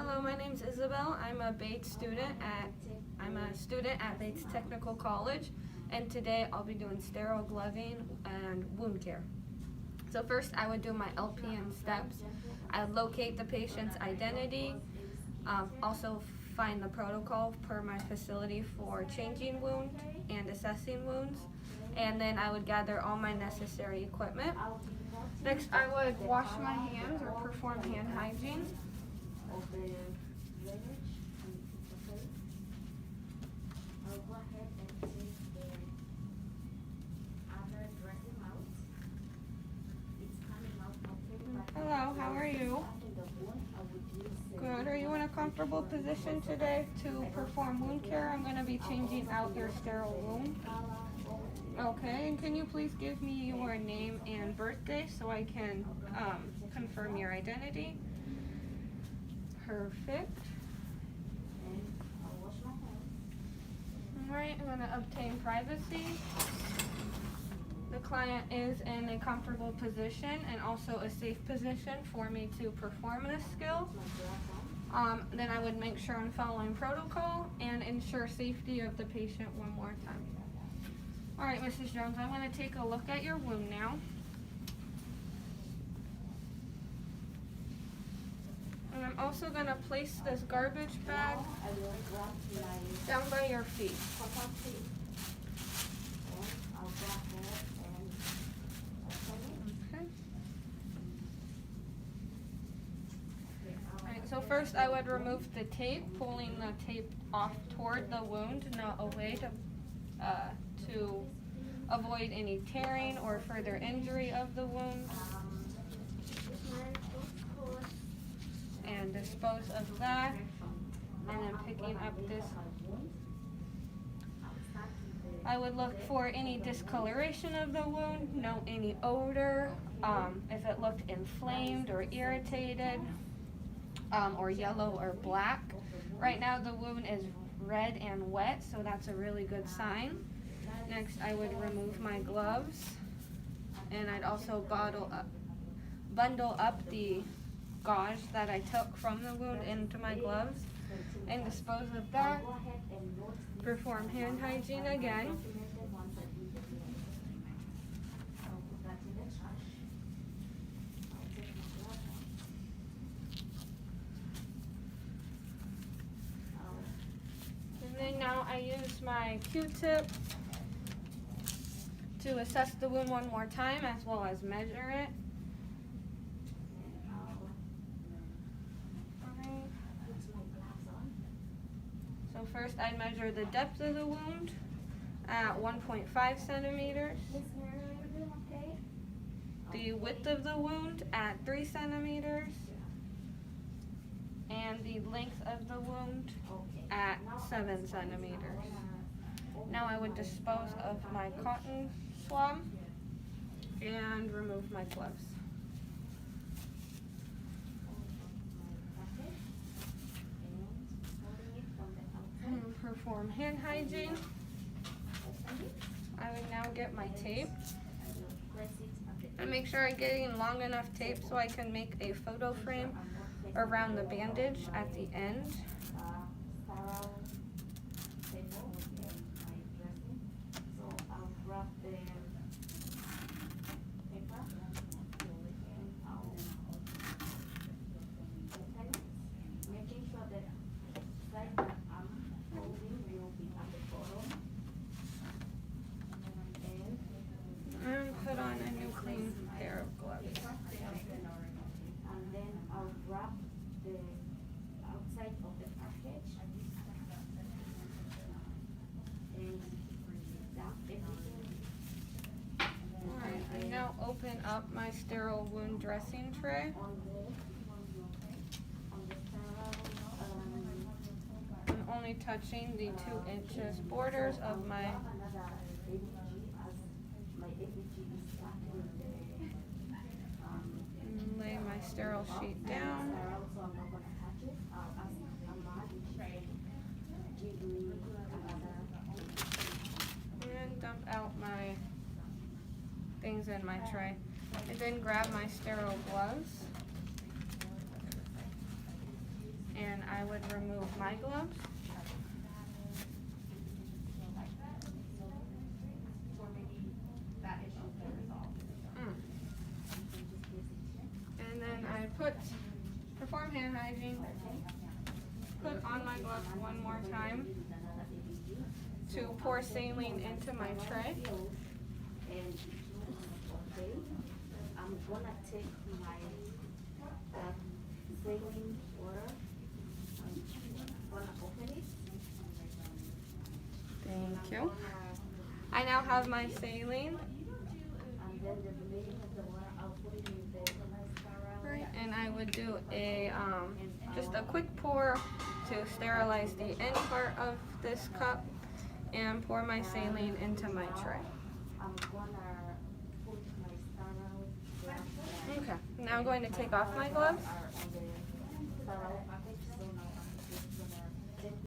Hello, my name's Isabel. I'm a student at Bates Technical College, and today I'll be doing sterile gloving and wound care. So first, I would do my LPN steps. I would locate the patient's identity, also find the protocol per my facility for changing wound and assessing wounds, and then I would gather all my necessary equipment. Next, I would wash my hands or perform hand hygiene. Hello, how are you? Good. Are you in a comfortable position today to perform wound care? I'm going to be changing out your sterile wound. Okay, and can you please give me your name and birthday so I can confirm your identity? Perfect. Alright, I'm going to obtain privacy. The client is in a comfortable position and also a safe position for me to perform this skill. Then I would make sure I'm following protocol and ensure safety of the patient one more time. Alright, Mrs. Jones, I'm going to take a look at your wound now. And I'm also going to place this garbage bag down by your feet. Okay. Alright, so first I would remove the tape, pulling the tape off toward the wound, not away to avoid any tearing or further injury of the wound. And dispose of that, and then picking up this. I would look for any discoloration of the wound, note any odor, if it looked inflamed or irritated, or yellow or black. Right now the wound is red and wet, so that's a really good sign. Next, I would remove my gloves, and I'd also bundle up the gauze that I took from the wound into my gloves and dispose of that. Perform hand hygiene again. And then now I use my Q-tip to assess the wound one more time as well as measure it. So first I measure the depth of the wound at 1.5 centimeters, the width of the wound at 3 centimeters, and the length of the wound at 7 centimeters. Now I would dispose of my cotton swab and remove my gloves. Perform hand hygiene. I would now get my tape and make sure I'm getting long enough tape so I can make a photo frame around the bandage at the end. And put on a new clean pair of gloves. And then I'll wrap the outside of the package and dump everything. Alright, I now open up my sterile wound dressing tray. I'm only touching the 2 inches borders of my lay my sterile sheet down. And dump out my things in my tray. I then grab my sterile gloves and I would remove my gloves. And then I perform hand hygiene, put on my gloves one more time to pour saline into my tray. And okay, I'm gonna take my saline water. I'm gonna open it. Thank you. I now have my saline. And then the remaining of the water, I'll put it in the Right, and I would do a just a quick pour to sterilize the end part of this cup and pour my saline into my tray. I'm gonna put my sterile. Okay, now I'm going to take off my gloves. On the sterile